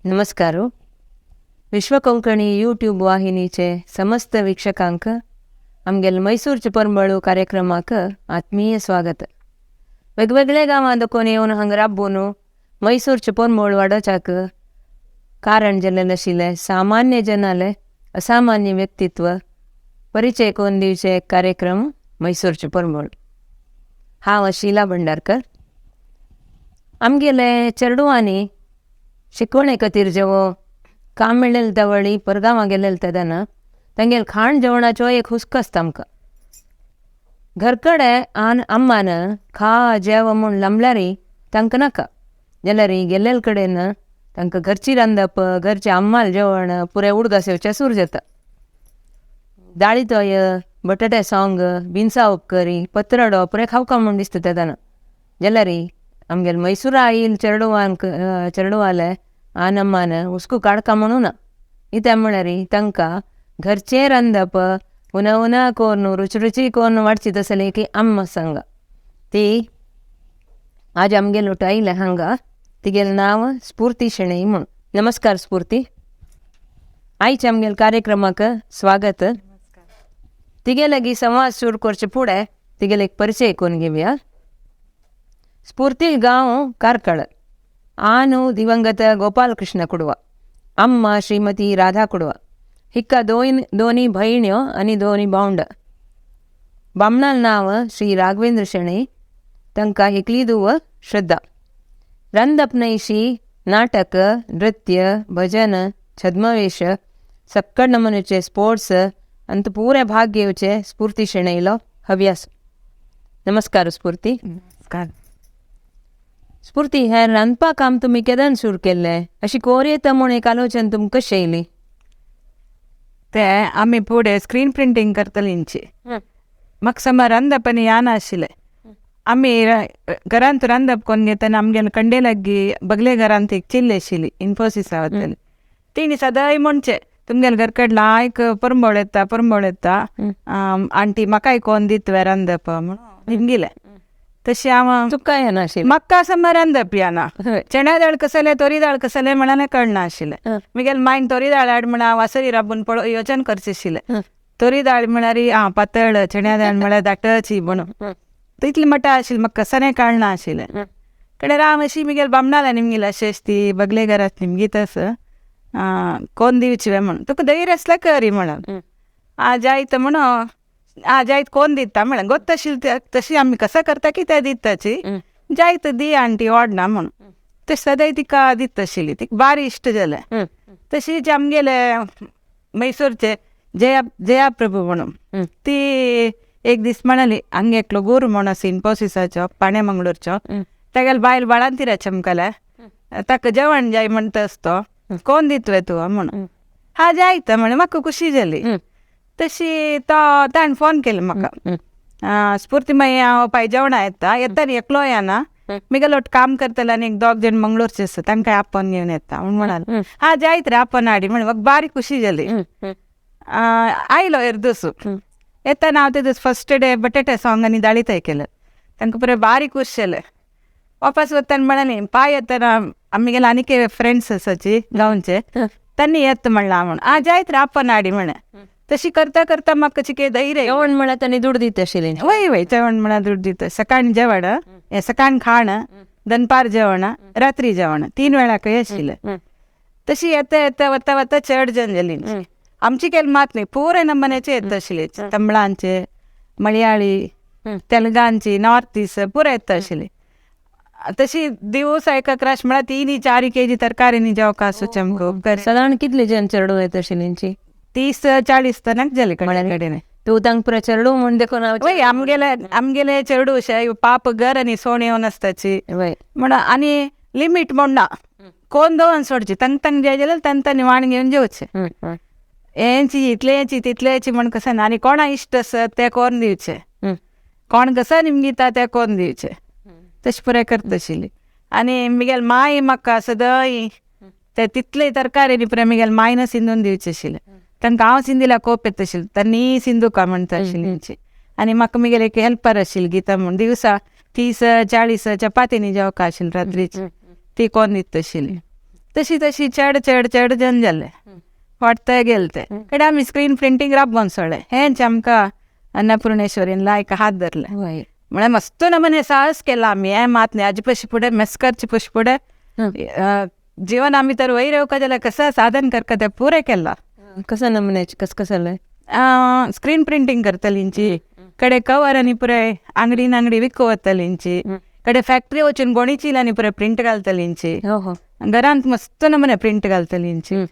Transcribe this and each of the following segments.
नमस्कार. विश्वकोंकणी यूट्यूब वाहिनीचे समस्त वीक्षकांक आमगेल मैसूरचे परंबळू कार्यक्रमाक आत्मीय स्वागत. वेगवेगळे गांवां दोकोन येवन हांगा राबून मैसूरचे परंबळ वाडोवच्याक कारण जाल्लें आशिल्लें सामान्य जनाले असामान्य व्यक्तित्व परिचय करून दिवचे एक कार्यक्रम मैसूरचे परंबळ. हांव शीला भंडारकर. आमगेले चेडवांनी शिकवणे खातीर जेवो काम मेळ्ळेलें त्या वेळी परगांवां गेलेले तेदना तांगेल खाण जेवणाचो एक हुस्को आसता आमकां. घरकडे अम्मान खा जेव म्हूण लांबल्यारी तांकां नाका जाल्यार गेल्लेले कडेन तांकां घरची रांदप घरचें आम्माल जेवण पुरे उडदास येवचें सूर जाता. दाळी तोय बटाटे सोंग बिनसा उपकरी पत्रडो पुरे खावका म्हूण दिसता तेदना. जाल्यार आमगेल मैसूरा आईल चेडवाले अम्मान हुस्को काडका म्हणून ना. कित्याक म्हळ्यार तांकां घरचें रांदप उना उना करून रुची करून वाडची तसलें की अम्मा सांगा. ती आज आमगेल उठ आयले हांगा. तिगेलें नांव स्फूर्ती शेणै म्हूण. नमस्कार स्फूर्ती. आयच्या आमगेल कार्यक्रमाक स्वागत. तिगे लागीं संवाद सुरू करचे फुडें तिगेले एक परिचय करून घेवया. स्फूर्ती गांव कारकळ. दिवंगत गोपाल कृष्ण कुडवा. अम्मा श्रीमती राधा कुडवा. हिक्का दोनी भयण्यो आनी दोनी भावंड. बामणाल नांव श्री राघवेंद्र शेणै. तांकां एकली धुव श्रद्धा. रांदप न्हयशी नाटक नृत्य भजन छद्मवेश सक्कड नमुन्याचे स्पोर्ट्स अंत पुरे भाग घेवचे स्फूर्ती शेणैलो हव्यास. नमस्कार स्फूर्ती. नमस्कार. स्फूर्ती, हें रांदपा काम तुमी केदान सुरू केल्लें अशी कोर येता म्हूण एक आलोचन तुमकां कशें येयली? ते आमी फुडें स्क्रीन प्रिंटींग करतलींची. म्हाका समज रांदप आनी यान आशिल्लें. आमी घरांत रांदप कोन्न घेतना आमगेले कंडे लागीं बगले घरांत एक चिल्ल आशिल्ली इन्फोसिसा वतली. तिणी सदांय म्हणचे तुमगेले घरकड लायक परंबळ येता आंटी म्हाकाय कोन्न दितवे रांदप म्हणून हिंगिलें. तशें हांव तुका येना आशिल्लें? म्हाका समज रांदप येना. चण्या दाळ कसले तोरी दाळ कसले म्हणालें कळना आशिल्लें. म्हगेले मायन तोरी दाळ हाड म्हणा वासरी राबून योजन करचें आशिल्लें. तोरी दाळ म्हळ्यार पातळ चण्या दाळ म्हळ्यार दाटची म्हणून तितलें मटा आशिल्लें म्हाका कसलें कळना आशिल्लें. कडेन हांव अशी म्हगेले बामणाल्या निमगेली अशेंच ती बगले घरांत निमगीतस कोन्न दिवचे म्हणून तुका धैर्य आसल्यार करी म्हणून जायत म्हणून जायत कोन्न दिता म्हळ्यार गोत्त आशिल्ली तशी आमी कसं करता की ते दिताची जायत दी आंटी ओडना म्हणून तशें सदांय तिका दिता आशिल्ली. तिका बारी इश्ट जालें. तशीच आमगेले मैसूरचे जया प्रभू म्हणून ती एक दीस म्हणाली हांगा एकलो गुरू म्हणून आसा इन्फोसिसाचो पाण्या मंगळूरचो. तेगेले बायल बाळांतीर चमकले. ताका जेवण जाय म्हणटास तो कोन्न दितवे तूं म्हणून जायत म्हणे म्हाका खुशी जाली. तशी ताणें फोन केलो म्हाका. स्फूर्ती मागीर हांव पाय जेवणा येता न्ही एकलो येना म्हगेलो ओट काम करतले आनी एक 2 जाण मंगळूरचे आसा तांकां आपोवन घेवन येता म्हूण म्हणाले. जायत रे आपोवन हाडी म्हण म्हाका बारी खुशी जाली. आयलो एरदूस येताना हांव ते दीस फस्ट डे बटाटे सोंग आनी दाळी ताय केले. तांकां पुरे बारी खूश जालें. वापस वताना म्हणाली पाय येताना आमगेले आनीक फ्रेंड्स आसाची गांवचे तांणी येता म्हणलें हांव म्हण जायत रे आपोवन हाडी म्हणे. तशी करता करता म्हाका चिके धैर्य. जेवण म्हळ्यार तांणी दूड दिता आशिल्लें? वय जेवण म्हळ्यार दूड दिता. सकाळी जेवण सकाळी खाण दनपार जेवण रात्री जेवण 3 वेळाकय आशिल्लें. तशी येता येता वता वता चड जण जाली. आमची केली मात न्ही पुरे नमुन्याचे येता आशिल्ले. तमिळांचे मलयाळी तेलंगांची नॉर्थ ईस्ट पुरे येता आशिल्ली. तशी दिवस एका क्रश म्हळ्यार 3-4 kg तरकारीनी जेवका आसूचे आमकां. सादारण कितले जण चेडूं येता आशिल्लींची? 30-40 तनाक जाली कडेन. तूं तांकां पुरे चेडूं म्हूण देखून वय आमगेले चेडूं अशें पाप घर आनी सोण येवन आसताची म्हण आनी लिमीट म्हूण ना. कोन्न दोन सोडची तांकां जाय जाल्यार तांकां निवाण घेवन जेवचे. हेंची इतलेची तितलेची म्हण कसं ना. आनी कोणा इश्ट आसत ते कोन्न दिवचे. कोण कसं निमगिता ते कोन्न दिवचे. तशें पुरे करता आशिल्ली. आनी म्हगेले माय म्हाका सदांय ते तितले तरकारीनी पुरे म्हगेले मायन सिंदून दिवचे आशिल्ले. तांकां हांव सिंदिल्यार कोप येता आशिल्लें. तांणी सिंदूका म्हणटा आशिल्लींची. आनी म्हाका म्हगेले एक हेल्पर आशिल्ली गीता म्हूण दिवसा 30-40 चपातीनी जेवका आशिल्ली रात्रीची ती कोन्न दिता आशिल्ली. तशी तशी चेड चेड चेड जन जाले वाटते गेलते कडे आमी स्क्रीन प्रिंटींग राबोन सोडले हेंच आमकां अन्नपूर्णेश्वरीन लायक हात धरले वय म्हळ्यार मस्त नमुने साहस केला आमी हें मात न्ही हाजे पयशे फुडें मेस करचे पयशे फुडें जीवन आमी तर वयर येवका जाल्यार कसं साधन करता तें पुरें केलां कसा नमुन्याचे कसं जालें स्क्रीन प्रिंटींग करतलींची कडे कवर आनी पुराय अंगडी विकू वतलींची कडे फॅक्टरी वचून गोणीची आनी पुराय प्रिंट घालतलींची हो हो घरांत मस्त नमुने प्रिंट घालतलींची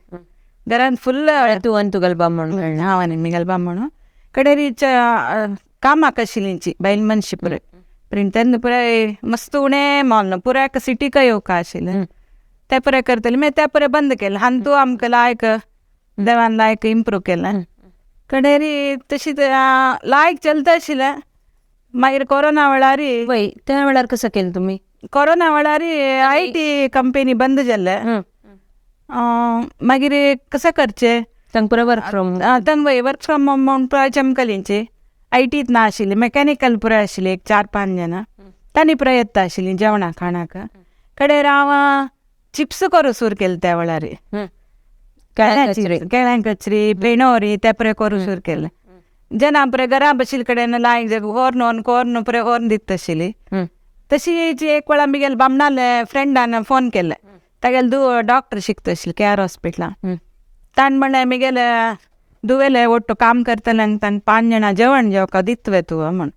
घरांत फुल्ल तूं आनी तुगेल बामण हांव आनी मिगेल म्हणून कडे रीच कामाक आशिल्लींची बायल मनशी पुराय प्रिंट तेन्ना पुराय मस्त उणें मॉल न्हू पुराय सिटीक येवका आशिल्लें ते पुराय करतले मागीर ते पुराय बंद केलें हांतू आमकां लायक देवान लायक इम्प्रूव केलें कडे री तशी लायक चलता आशिल्लें मागीर कोरोना वेळार वय त्या वेळार कसं केलं तुम्ही कोरोना वेळार IT कंपनी बंद जाल्ले मागीर कसं करचें तांकां पुराय वर्क फ्रॉम तांकां वर्क फ्रॉम होम म्हणून पुराय चमकलींची IT ना आशिल्ली मेकॅनिकल पुराय आशिल्ली एक 4-5 जाणां तांणी पुराय येता आशिल्लीं जेवणा खाणाक कडे हांव चिप्स करूं सुरू केलें त्या वेळार केळ्यां कचरी पेणोरी ते पुराय करूं सुरू केलें जेन्ना पुराय घरा बशिल्ले कडेन लायक व्होरून पुराय व्होरून दिता आशिल्ली तशीच एक वेळा मिगेल बामणाले फ्रेंडान फोन केले तागेले डॉक्टर शिकता आशिल्ले KR हॉस्पिटलान ताण म्हणलें मिगेल दुवेले ಒಟ್ಟು काम करतले ताण 5 जाणां जेवण जेवका दितवे तूं म्हण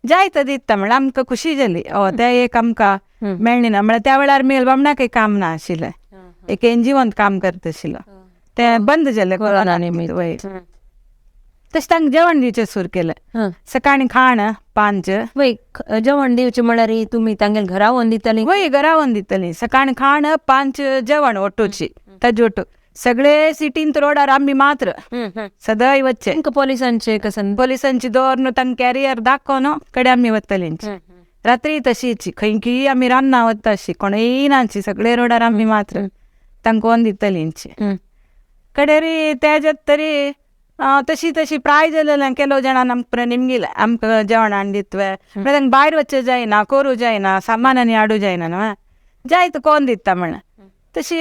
जायत दिता म्हळ्यार आमकां खुशी जाली ते एक आमकां मेळ्ळी ना म्हळ्यार त्या वेळार मिगेल बामणाकय काम ना आशिल्लें एक NGOंत काम करता आशिल्लो ते बंद जालें कोरोना निमित्त वय तशें तांकां जेवण दिवचें सुरू केलें सकाळीं खाण 5 वय जेवण दिवचें म्हळ्यार तुमी तांगेल घरा व्हरून दितालीं वय घरा व्हरून दितलीं सकाळीं खाण 5 जेवण ओटूची ताजे ओटू सगळे सिटींत रोडार आमी मात्र सदांय वच्चे तांकां पोलिसांचे कसन पोलिसांची दवरून तांकां कॅरियर दाखोवन कडे आमी वतलींची रात्री तशीच खंयकी आमी रान्ना वता अशी कोणूय नाची सगळे रोडार आमी मात्र तांकां व्हरून दितलींची कडे री तेज्यात तरी तशी प्राय जालें केलो जाणां आमकां निमगेलें आमकां जेवण हाडून दितवे म्हळ्यार तांकां भायर वच्चें जायना करूं जायना सामान आनी हाडूं जायना न्हू जायत कोण दिता म्हणलें तशी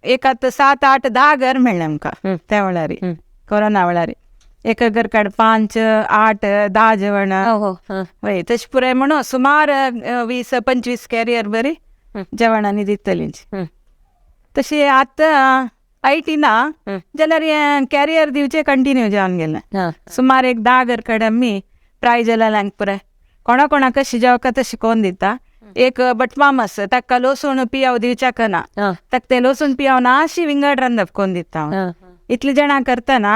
एक 7-8 10 घर मेळ्ळें आमकां त्या वेळार कोरोना वेळार एक घर काड 5-8 10 जेवण वय तशें पुराय म्हणून सुमार 20-25 कॅरियर बरी जेवणांनी दितलींची तशी आतां IT ना जाल्यार कॅरियर दिवचें कंटिन्यू जावन गेलें सुमार एक 10 घर काड आमी प्राय जाल्यार पुराय कोणाक कशी जेवका तशी कोण दिता एक बटमामस ताका लसूण पियाव दिवच्याक ना ताका ते लसूण पियाव ना अशी विंगड रंदप कोण दिता इतली जाणां करतना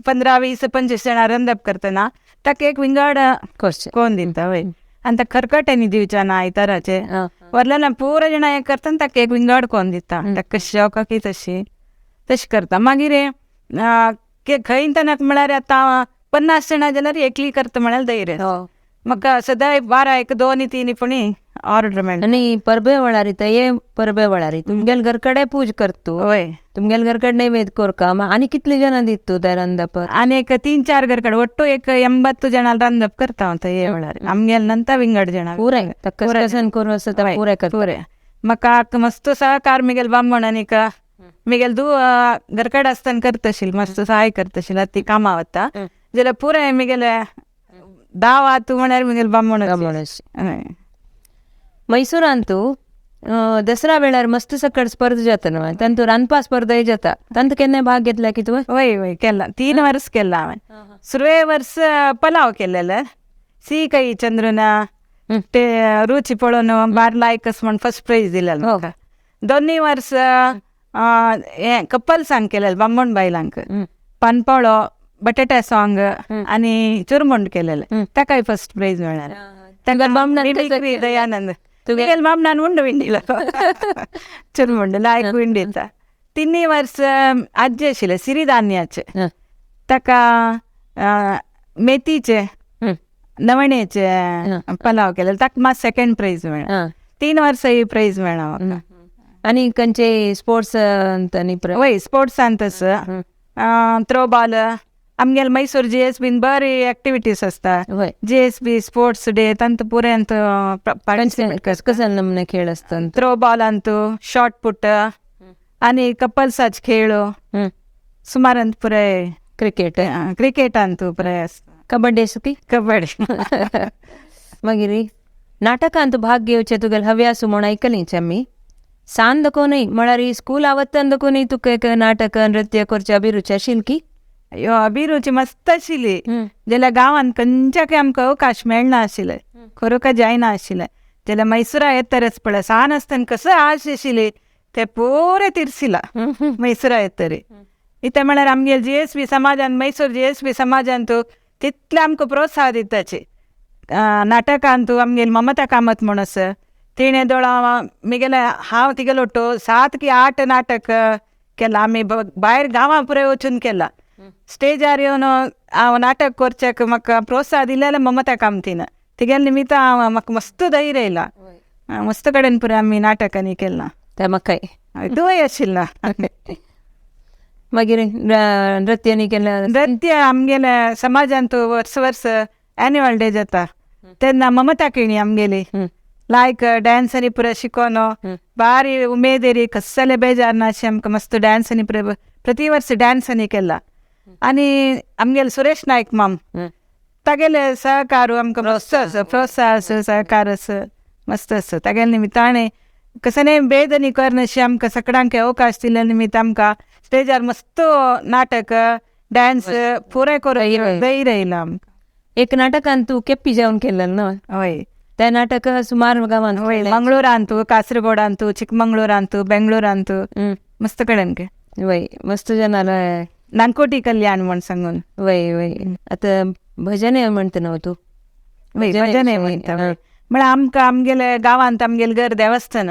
15-20-25 जाणां रंदप करतना ताका एक विंगड कोण दिता वय आनी ताका खरकट्यांनी दिवच्या ना आयताराचे व्हरलें पुरो जाणां हें करतना ताका एक विंगड कोण दिता ताका कशी जेवका की तशी करता मागीर खंय ताणक म्हळ्यार आतां 50 जाणां जाल्यार एकली करता म्हळ्यार धैर्य म्हाका सदांय 12-1-2-3 पुणी ऑर्डर मेळटा आनी परबे वेळार ये परबे वेळार तुमगेल घर कडेन पूज करता वय तुमगेल घर कडेन नैवेद्य कोरका आनी कितले जाणां दित तूं त्या रंदप आनी एक 3-4 घर कडेन ಒಟ್ಟು एक 80 जाणां रंदप करता हांव ते वेळार आमगेल नंतर विंगड जाणां पुराय कसन करून आसता पुराय करता म्हाका मस्त सहकार मिगेल बामण आनीक मिगेल घर कडेन आसतना करता आशिल्ली मस्त सहाय करता आशिल्ली ती कामां वता जाल्यार पुराय मिगेल दावा तूं म्हळ्यार मिगेल बामण मैसूरांतू दसरा वेळार मस्त सकट स्पर्धा जाता न्हू तांतू रांदपा स्पर्धाय जाता तांत केन्नाय भाग घेतला की तुवें वय केला 3 वर्स केला हांवें सुरवे वर्स पलाव केलेले कई चंद्रना ते रुची पळोवन बार लायकस म्हण फर्स्ट प्राइज दिलेलें म्हाका 2 वर्स हें कपल सांग केलेलें बामण बायलांक पानपळो बटाटा सॉंग आनी चुरमुंड केलेलें ताकाय फर्स्ट प्राइज मेळ्ळें दयानंद तुगेल बामणान उंड विंडिलो चुरमुंड लायक विंडिता 3 वर्स आजी आशिल्ले सिरिधान्याचे ताका मेथीचे नवणेचे पलाव केलेले ताका मात सेकंड प्राइज मेळ्ळें 3 वर्स ही प्राइज मेळ्ळा म्हाका आनी खंयचे स्पोर्ट्स वय स्पोर्ट्सांत थ्रो बॉल आमगेल मैसूर JSB बरी ऍक्टिव्हिटीज असता. होय JSB स्पोर्ट्स डे तंत पुरे अंत पार्टिसिपेट करता. कसं नमने खेळ असतात. ಥ್ರೋ ಬಾಲ್ ಅಂತೂ ಶಾರ್ಟ್ ಪುಟ್ आणि ಕಪಲ್ಸಾಚ್ खेळ ಸುಮಾರು ಅಂತ ಪುರೇ क्रिकेट क्रिकेट ಅಂತೂ ಪುರೇ कबड्डी असती कबड्डी मागीर नाटकांत भाग घेवचे तुगेले हव्यास म्हूण आयकलींच आमी. सांद कोनय म्हळ्यार स्कूल आवत्तान कोनय तुका एक नाटक नृत्य करची अभिरुची आशिल्ली की? अयो अभिरुची मस्त आशिल्ली. जाल्यार गांवांत खंयच्याकय आमकां अवकाश मेळना आशिल्ले, करूंक जायना आशिल्लें. जाल्यार मैसुरा येतरच पळय सान आसतना कसो आश आशिल्ली ते पुरे तिरसिला मैसुरा येतरी. इथे म्हळ्यार आमगेल JSB समाजान मैसूर JSB समाजांतू तितले आमकां प्रोत्साह दिताचे. नाटकांतू आमगेल ममता कामत म्हूण आसा तिणें दोळा म्हगेले हांव तिगेलो 7 की 8 नाटक केला. आमी भायर गांवां पुराय वचून केला. स्टेजार येवन हांव नाटक करच्याक म्हाका प्रोत्साह दिलेले ममता कामतीन. तिगेले निमित्त म्हाका मस्त धैर्य येयला. मस्त कडेन पुराय आमी नाटकांनी केलां. ते म्हाकाय दुय आशिल्ला. मागीर नृत्यानी केलें. नृत्य आमगेले समाजांत वर्स एन्युअल डे जाता तेन्ना ममता केणी आमगेली लायक डान्सांनी पुराय शिकोनो बारी उमेदेरी कसले बेजार नाशे आमकां मस्त डान्सांनी पुराय प्रति वर्स डान्सांनी केला. आनी आमगेले सुरेश नायक माम तागेले सहकार आमकां मस्त आसा, प्रोत्साह सहकार आसा मस्त आसा. तागेले निमित्त ताणें कसले बेदनी करनाशी आमकां सगळ्यांक अवकाश दिले निमित्त आमकां स्टेजार मस्त नाटक डान्स पुराय करून धैर्य येयला आमकां. एक नाटकांत तूं केप्पी जेवण केलेलें न्हय? हय ते नाटक सुमार गांवांत हय मंगळूरांतू कासरगोडांतू चिಕ್ಕಮಂಗಳೂರಾಂತೂ बेंगळूरांतू मस्त कडेन के वय मस्त जनाला नानकोटी कल्याण म्हण सांगून वय वय. आतां भजन म्हणटा न्हय तूं? वय भजन म्हणटा म्हळ्यार आमकां आमगेले गांवांत आमगेले घर देवस्थान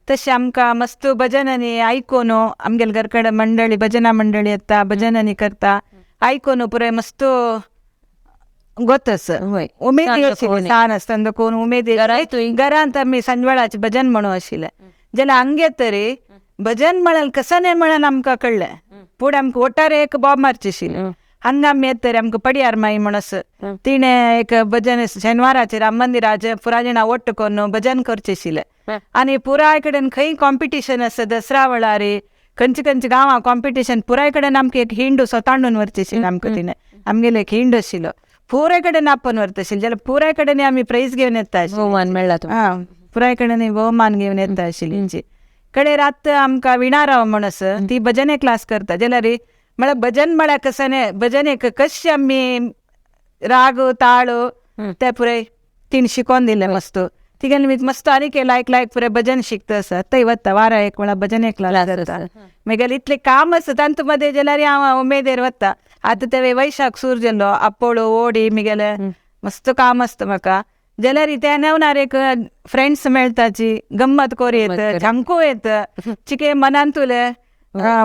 तशें आमकां मस्त भजनांनी आयकून आमगेले घर कडेन मंडळी भजना मंडळी येता भजनांनी करता आयकून पुराय मस्त गोत आसा. उमेद सान आसतना कोण उमेद घरांत आमी सांजवेळाचें भजन म्हणू आशिल्लें जाल्यार हांगे तरी भजन म्हळ्यार कसं नाही म्हळ्यार आमकां कळ्ळें. पूण आमकां ओटारे एक बॉब मारची आशिल्लें. हांगा आमी येत तरी आमकां पडियार माई म्हण आसा तिणें एक भजन शेनवाराचेर राम मंदिराचेर पुराय जाणां वट्ट करून भजन करचें आशिल्लें. आनी पुराय कडेन खंय कॉम्पिटिशन आसा दसरा वेळार खंयचे खंयचे गांवां कॉम्पिटिशन पुराय कडेन आमकां एक हिंड सोतांडून व्हरचें आशिल्लें. आमकां तिणें आमगेले एक हिंड आशिल्लो पुराय कडेन आपोवन व्हरता आशिल्लें जाल्यार पुराय कडेन आमी प्रायज घेवन येता भोवमान मेळ्ळा तुमकां? पुराय कडेन भोवमान घेवन येता आशिल्ली. कडेन रात आमकां विणाराव म्हण आसा ती भजने क्लास करता जाल्यार म्हळ्यार भजन म्हळ्यार कसं न्ही भजनेक कशें आमी राग ताळ ते पुराय तिणें शिकोवन दिलें मस्त. तिगे निमित्त मस्त आनीक लायक पुराय भजन शिकता आसा थंय वता वारा एक म्हळ्यार भजने क्लास जाता. म्हगेलें इतलें काम आसा तांत मदें जाल्यार हांव उमेदेर वता. आतां ते वैशाख सूर जाल्लो आपोळो ओडी म्हगेले मस्त काम आसता म्हाका जाल्यार ते नेवणार एक फ्रेंड्स मेळटाची गंमत कोरी येत झंको येत चिके मनान तुले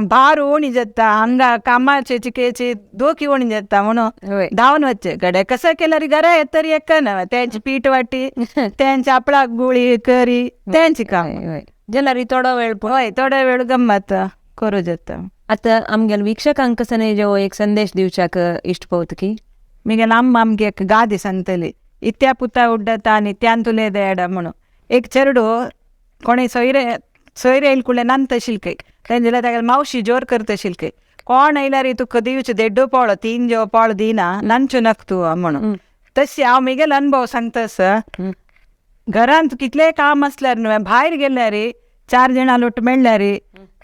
भार उणी जाता हांगा कामाचे चिकेची दोखी उणी जाता म्हणून धांवन वच्चे गडे कसं केल्यार घरा येत तरी एक ना तेंची पीठ वाटी तेंची आपळाक गुळी करी तेंची काम जाल्यार थोडो वेळ हय थोडो वेळ गंमत करूं जाता. आतां आमगेल्या विक्षकांक कसं जो एक संदेश दिवच्याक इश्ट पवता की? म्हगेले अम्मा आमगे एक गादी सांगतली इत्या पुता उड्डता आनी त्यान तुले देड म्हणून. एक चेडू कोणी सोयरे येयल कुळे नांत शिल्के तें जाल्यार तागेले मावशी जोर करता शिल्के कोण येयल्यार तुका दिवचे देड्डो पावलो 3 जो पावलो दिना नांचू नक तूं म्हणून. तशें हांव म्हगेलो अनुभव सांगता आसा घरांत कितलेंय काम आसल्यार न्हय भायर गेल्यार 4 जाणां लोट मेळ्ळ्यार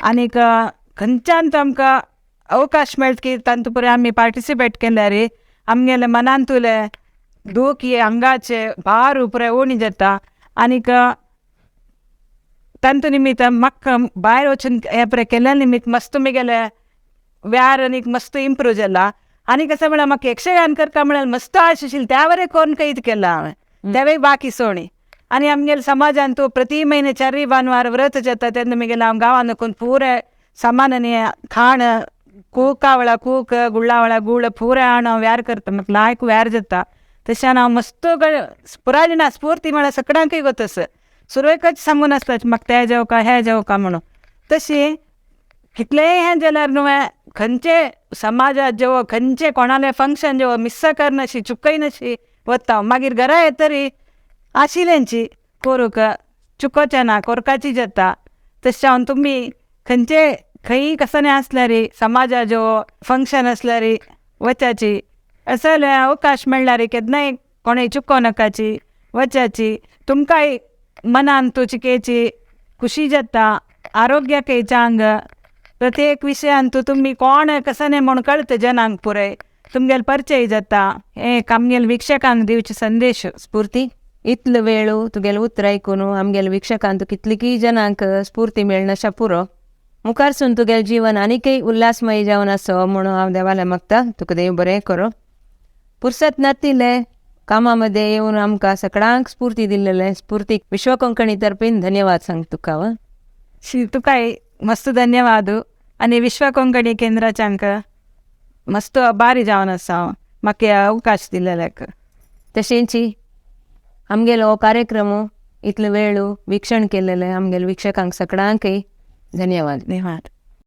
आनीक खंयच्यान आमकां अवकाश मेळटा की तांत पुराय आमी पार्टिसिपेट केल्यार आमगेले मनान तुले दूख हांगाचे भार पुराय उणी जाता. आनीक तांत निमित्त म्हाका भायर वचून हे पुराय केल्या निमित्त मस्त म्हगेले व्यार आनीक मस्त इम्प्रूव जाला. आनीक कशें म्हळ्यार म्हाका यक्षगान करता म्हळ्यार मस्त आश आशिल्ली त्या वरें कोण कैद केला हांवें तेवूय बाकी सोणी. आनी आमगेल्या समाजान तूं प्रति म्हयने 4 भानवार व्रत जाता तेन्ना म्हगेलें हांव गांवान वचून पुरे सामानांनी खाण कूका वेळा कूक गुळा वेळा गुळ पुरे हाण हांव व्यार करता म्हाका लायक व्यार जाता. तशें हांव मस्त पुराय जाणां स्फूर्ती म्हळ्यार सगळ्यांकय वता सुरवेकच सांगून आसता म्हाका तें जेवका हें जेवका म्हणून. तशी कितले हें जाल्यार न्हय खंयचे समाजात जेवो खंयचे कोणाले फंक्शन जेवो मिस करनाशी चुकय नाशी वता मागीर घरा येतरी आशिल्यांची करूंक चुकोवचें ना कोरपाची जाता तशें हांव तुमी खंयचे खंयी कसले आसल्यार समाजा जेवो फंक्शन आसल्यार वचाची असले अवकाश मेळ्ळार केन्नाय कोणें चुको नाकाची वचाची तुमकांय मनान तू चिकेची खुशी जाता आरोग्याकय चांग प्रत्येक विशयान तुमी कोण कसने म्हूण कळत जनांक पुरय तुमगेल परिचय जाता हे आमगेल विक्षकांक दिवचे संदेश. स्फूर्ती इतलो वेळू तुगेलें उतर आयकून आमगेल विक्षकांत कितलीकी जनांक स्फूर्ती मेळनाशा पुरो मुखारसून तुगेलें जीवन आनीकय उल्हासमय जावन आसो म्हणून हांव देवाले मागता. तुका देव बरें करो. पुरसत नातिले कामामध्ये येवन आमकां सगळ्यांक स्फूर्ती दिल्लेले स्फूर्तीक विश्व कोंकणी तर्फेन धन्यवाद सांग तुका. तुकाय मस्त धन्यवाद आनी विश्व कोंकणी केंद्राच्यांक मस्त आभारी जावन आसा म्हाका अवकाश दिलेल्याक. तशेंच आमगेलो हो कार्यक्रम इतलो वेळू विक्षण केलेले आमगेल विक्षकांक सगळ्यांकय धन्यवाद. धन्यवाद.